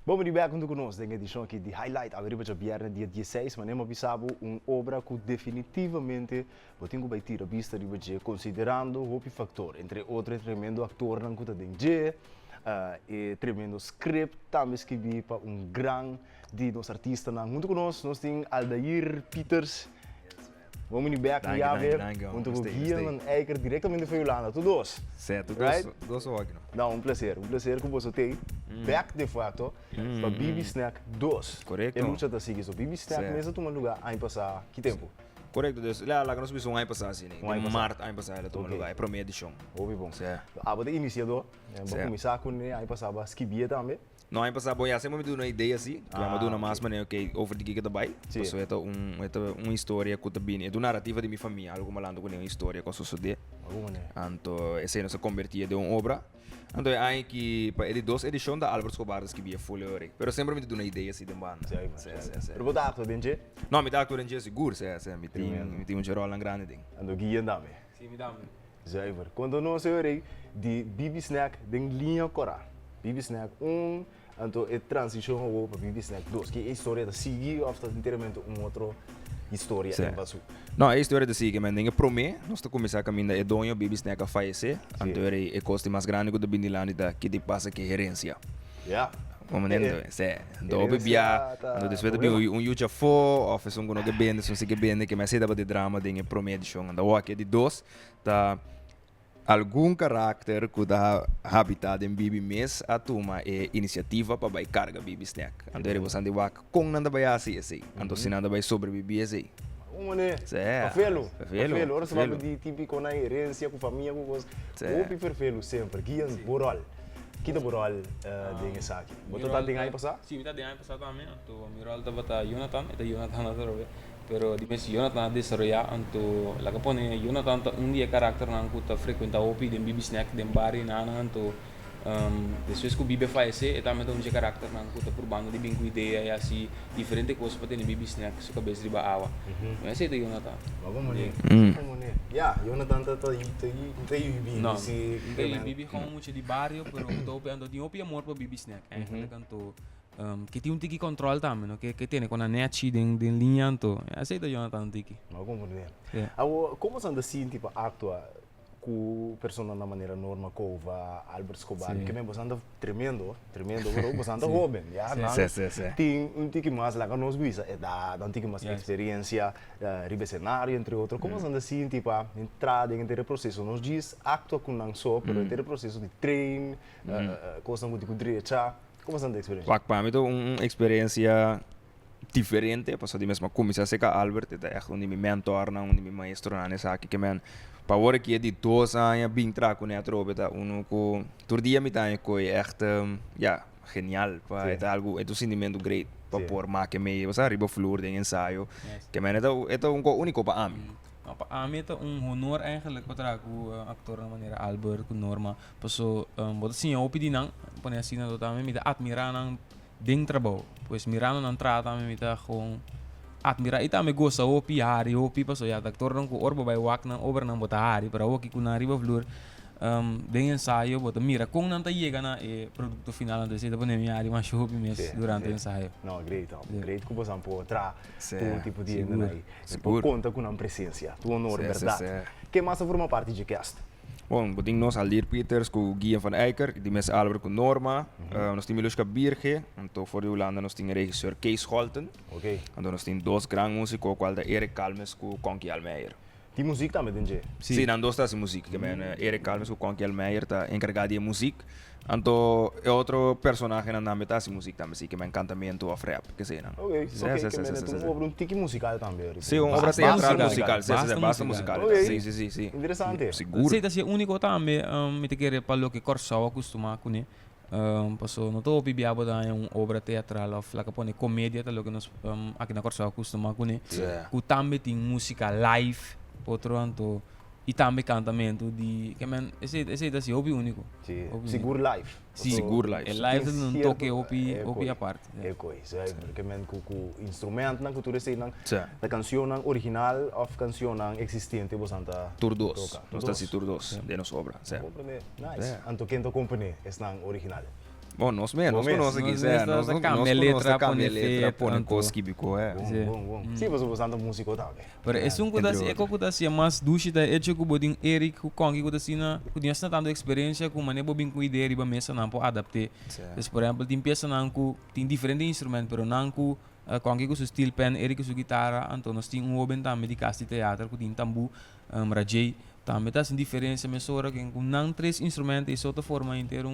Vamos de back conosco, tem edição aqui de highlight, agora para viernes dia 16, mas nós bisabo obra que definitivamente botinho vai tirar vista de você considerando o factor, entre outros tremendo ator não que tem e tremendo script também escrevi para grande de nos artistas não muito conosco, nós temos Aldair Peters. Vamos de back Dank, já ver, dank, muito gostei, guia gostei. eiker diretamente para Yolanda, tu dois. Certo, Right? dois óculos. Não, um prazer que você tem. Back de fato, para Bibi Snack 2. Correto. E luta da seguir, so Bibi Snack Certo. mesmo toma lugar aí passar que tempo? Correto, dus lá nós vimos um ano passado assim, né? Um ano De passado. março ano passado, toma Ok. lugar, é primeira edição. Ouvi bom. Certo. Ah, você iniciador, vou Certo. começar com aí passava skibia também. Não, ano passado, bom, já sempre me deu uma ideia assim, que Ah, me deu uma ok. mais maneira que over de giga daarbij. Sim. Dus é uma história que também é do narrativa de minha família, algo malando com uma história que sucedeu. Alguma né? Então, essa não se convertia de uma obra. Então, é que para edição edição da Albert Escobar que via full hora. Mas sempre me deu uma ideia assim de banda. Sei, Sim. Pero botar acto dentro, Não, me dá que eu não seguro, sim, me Tremendo. tem um geral grande ding. ando guia também. Sim, me dá um. Zuiver. Quando nós orei de Bibi Snack den linha cora. Bibi Snack 1, então é transição para Bibi Snack 2, que é a história da seguir ou inteiramente outra história Sim. em Basu. Não, a história é que men dinge prome, nós está começar a caminhar é donho bibis neka fallecer, então é custo mais grande que o bindilani da que te passa que herência. Ja. Como entende? Se, do Herência bibia, tá do desfeita problema. bi yucha fo, of um gono que bende, so se que bende que mais cedo de drama dinge prome edition, anda o aqui de dos, tá algum caráter que dá habitat em bibi mes a tuma é iniciativa para vai carga bibi snack. Então ele você anda wak com nada vai assim assim, então se nada vai sobreviver assim. Uma né? Sim. Perfeito. Perfeito. Perfeito. Ora se vai Perfeito. de típico na herência com família com coisa. Sim. O perfeito sempre. Guian boral. Que da boral de essa aqui. Botou tá tem aí passar? Sim, me dá de ano passado também. Então, Miral estava tá Jonathan, eta Jonathan na terus. Pero di mes Jonathan desarrolla anto la capone Jonathan dia karakter nang kuta frequenta opi den bibi snack den bari nana anto depois que o bibi faz eta meto um karakter nang kuta perubahan di bingku ideia ya si diferente coisa para ter bibi snack suka bes di baawa. Mas itu Jonathan. Vamos né? Mm. Vamos né? Ja, Jonathan tá aí bibi Não, se kay bibi como muito de barrio, pero kuto opi ando di opi amor para bibi snack. Kanto que tem um tiki control também, no? Que tem com a net den linha anto. Aceita Jonathan tiki. Mas como né? Yeah. Como são assim tipo actua com persona na maneira norma cova Albert Escobar, Sim. que mesmo anda tremendo, bro, você anda jovem, já, não? Sim. Tem tique mais lá que nós guisa, é da, não tique mais Yes. experiência, ribe cenário entre outros. Como são assim tipo a entrada em ter processo, nós diz actua com não só, pero ter processo de treino, coisa muito com direita. Como são a experiência? Wak para mim então uma experiência diferente, passou de mesma começar a com Albert, é um de meu mentor, um de meu maestro nessa aqui que men para hora que é de 2 anos bem traco né trobe tá com todo dia me tá com echt genial, pa Sim. é algo é um sentimento great para Sim. por ma que me você arriba flor de ensaio, Yes. que men é um único para mim. Para mim é honor eigenlijk para o actor na maneira Albert com Norma, passo botar assim a opinião nang, pone assim na também me dá admirar nang ding trabalho, pois mirando nang trata me dá com admirar ita me gosta opi hari opi passo ya actor nang ko orbo by wak nang over nang bota hari para o que com na riba flor dengan ensaio bota mira com nang chega na produto final então se depois me hari mais opi mes Sim, durante o sim. ensaio. Não, great, Yeah. great que você pode tra, Sim, tu tipo de seguro, aí, seguro. conta com uma presença, tu honor, Sim, verdade. sim. Que massa forma parte de cast? Bom, beding nós Aldir Peters com Guian van Eycker, die mes Albert com Norma, nós temos Miluska Birge, então voor de Holanda nós temos regisseur Kees Scholten, Ok. então nós temos dois grandes músicos, qual da Erik Kalmes com Conky Almeijer. Die muziek dan met DJ? Sim, dan dois das música, que men Erik Kalmes com Conky Almeijer tá encarregado de música, então é outro personagem na nome da música também, que men cantamento of rap, que sei não. Ok, Sim, ok, sim, que sim, men sim, het sim. over een tiki musical também. Sim, uma obra Basta teatral musical. musical, sim, Basta basta musical. musical, Ok. sim. Interessante. Seguro. Sei assim único também me te querer para o que corso acostumar com né. Passo no to bibiabo da obra teatral of la capone comédia tá lo que nós aqui na corso acostumar com né. Yeah. O também tem música live, outro anto e também cantamento de que men esse assim hobby único. Sim, Hobby seguro live. Sim. Seguro live. É live Tem não certo- toque opi é opi coi. a parte. É coisa, é porque men com instrumento na cultura sei não. Sim. Da canção não original of canção não existente você anda. Tour 2, toca. nós estamos em Tour 2, de nossa obra, sim. Nice. É. Anto quem to company é não original. Bom, nós mesmo, nós Bom, conhecemos aqui, nós Zé. mesmo, Nós essa conhecemos cambia letra, a cambia põe letra, efeito, põe anto. coisa que bico, é. Bom, Sim. bom, bom. Sim, você usa música também. Pero é um entre coisa, é que coisa mas dushi da hecho que bodin Eric ku kongi coisa assim na, ku dinha tanto experiência com mané bobin com ideia riba mesa não po adapte. Então, por exemplo, tem peça não ku tem diferente instrumento, pero não ku kongi ku su steel pen, Eric ku su guitarra, então nós tem oben também de casti teatro ku tem tambu, rajay. Também tá sem diferença, mas ora que com não três instrumentos e outra forma inteira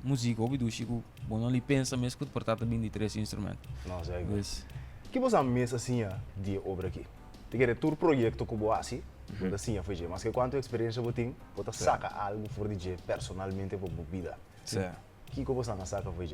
música, ouvi dushi ku bom ali pensa mesmo que portar também de três instrumentos. Nossa, é Yes. que você mesa assim de obra aqui? Tem que ter projeto que você assim, você assim foi mas que quanto experiência você tem, você saca algo for de personalmente para a vida. Sim. Que você não saca foi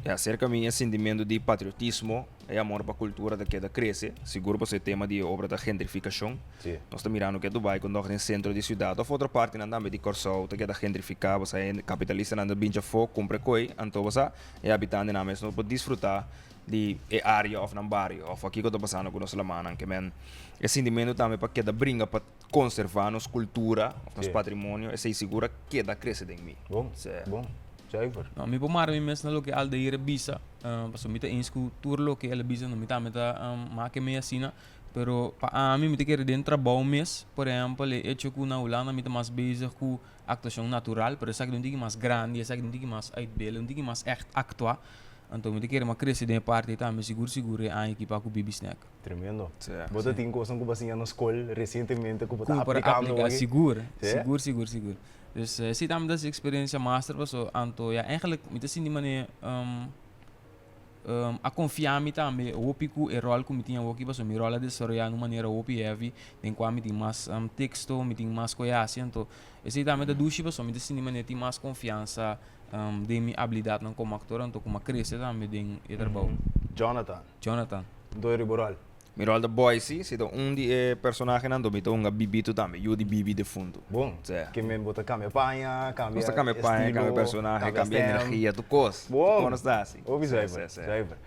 É acerca mim é sentimento de patriotismo, é amor para a cultura da queda cresce, seguro para o tema de obra da gentrificação. Sim. Nós estamos mirando que Dubai, quando nós no centro da cidade, ou outra parte na de Corsol, que é gentrificar, você é capitalista na binja fogo, compra coi, então você é habitante na mesa, não pode desfrutar de área ou na barrio, ou aqui que eu estou passando com nós lamanan, que men é sentimento também para que brinca para conservar nossa cultura, nosso patrimônio, e sei segura que da cresce em mim. Bom, Sim. bom. Zuiver. Nou, mi pomar mi mes na lo que al de ire bisa, paso mita insku tour lo que el bisa no mita meta make me asina, pero pa a mí mita querer dentro trabalho mes, por exemplo, le hecho que na Holanda mita mais bezig com actuação natural, pero essa que não diga mais grande, essa que não diga mais uitbeelden, não diga mais echt actua. Então mita querer uma crescer de parte também seguro a equipa com Bibi Snack. Tremendo. Sim. Você tem coisa que você na escola recentemente que você Como para aplicando aplicar aqui? seguro, Sim? seguro. Dus zie dan dat experiência master was zo anto ja eigenlijk met assim de maneira a confiar me também o pico e rol como tinha o que passou me rola de sorria de maneira o pi heavy tem quando me tem mais texto me tem mais coisa então esse também da dushi passou me assim de maneira tem mais confiança de minha habilidade não como ator então como crescer também de trabalho Jonathan Doire Boral. Miro da Boise, se de personagem não domita bibito também, eu de bibi de fundo. Bom, Sim. que men bota cambia panha, cambia Basta cambia panha, cambia personagem, cambia energia, tu cos. Bom. Como está assim? Ouvi Zuiver.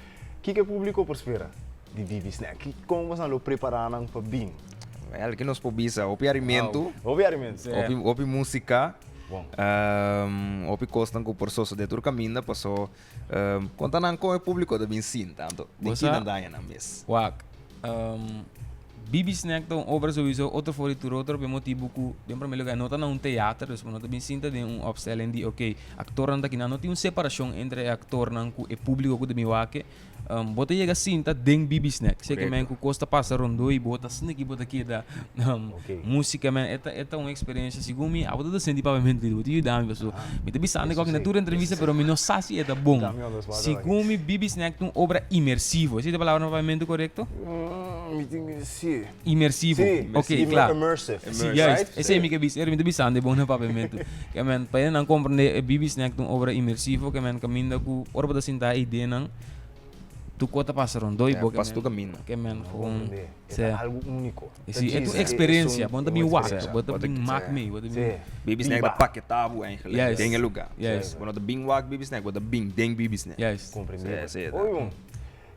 Que público por espera de Bibi Snack? Como você não preparar para bem? É que nós pobisa, opi alimento, Obviamente. opi música, Bom. opi costan com por sosso de tur caminho, passou contanan com o público da Vincin, tanto. De que não dá na mesa. Wak. Bibi Snack então obra sowieso outro fora de outro por motivo que bem primeiro lugar nota na teatro dus nota bem sinta de opstelling de ok actor anda aqui não tem uma separação entre actor e público que de miwake bota chega sinta den Bibi Snack sei que men que costa passa rondo e bota snake bota aqui da música men é uma experiência segundo mim a bota senti pavimento de tudo dá me pessoa me te bisando com na tour entrevista pero me não sabe se é bom segundo mim Bibi Snack uma obra imersivo essa é a palavra novamente correto Sim. Imersivo. Sim, Ok, claro. Immersive. Sim, juist. Esse é que bis, me bisando bom na pavimento. Que men, para não compreender Bibi Snack uma obra imersivo que men caminho com orba da sinta ideia não tu cota passaram dois boca Passo tu caminho. que men com É algo único. esse é tua experiência bom também walk bom também mark me bom também Bibi Snack da paquetabo eigenlijk, Yes. tem lugar. Yes. Quando da bing walk Bibi Snack, quando da bing deng Bibi Snack. yes Compreender. Sim, Oi, bom.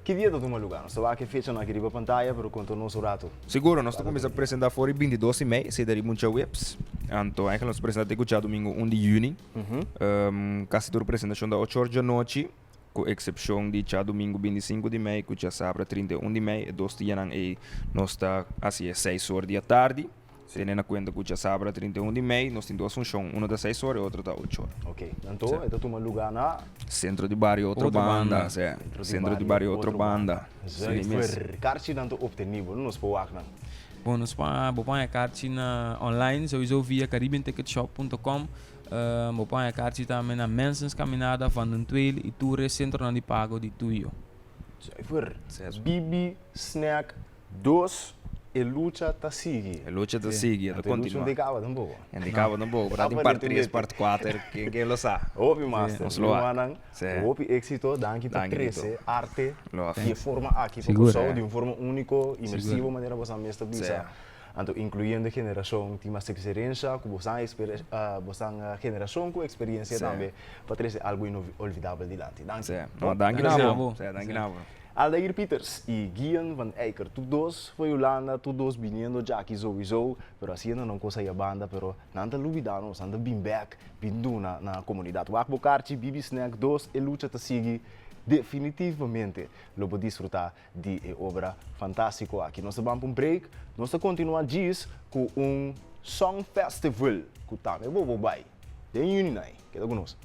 Que dia do teu lugar? Não sei que fecha na querida pantalla, pero conto nosso rato. Seguro, nós estamos a apresentar fora 22 de maio, se daria muita webs. Então, aí nós apresentamos já domingo 1 de junho. Quase toda a apresentação da 8 horas da noite, com exceção de já domingo 25 de maio, que já sábado 31 de maio, e 2 dias aí nós está assim 6 horas da tarde. Tendo na conta que já sábado 31 de maio, nós temos duas funções, uma das 6 horas e outra das 8 horas. Ok. Então, é teu lugar na Centro de Barrio, outra banda. Centro de Barrio, outra banda. Zuiver. Kaartje dan te obtenible, não se pode não. bom nos pa a kaartje na online sowieso via caribbeanticketshop.com bopang a kaartje também na Mensens Caminhada van den Tweede e Tour Centro na di Pago di Tuyo. Zuiver. Bibi Snack 2 e lucha ta sigue. E lucha da sigue, da Lucha continua. de cava também. Indicava no bom, para em parte 3, parte 4, quem lo sabe. Obi master, Ons loa. Luanang, obi éxito, danke por Danke, crescer, arte, Loa. de forma aqui, Seguro, porque de uma forma única, imersiva, maneira você mesmo bisa. Sim. Então, incluindo a geração que mais experiência, que você a geração com experiência Sim. também, para trazer algo inolvidável de lá. Danke. Sim. No, danke Danke na na bo. bo. Sim, danke na bo. Aldair Peters e Gian van Eycker, todos foi Holanda, todos viniendo já aqui sowieso, pero assim não consegue a banda, pero nanta lubidanos, nanta been back, bindu na comunidade. Wak Bocarchi, Bibi Snack, dos e lucha te sigue definitivamente lo vou desfrutar de obra fantástico aqui. Nós vamos para um break, nós continuamos dias com song festival, que também vou vai. Tem Uninai, queda conosco.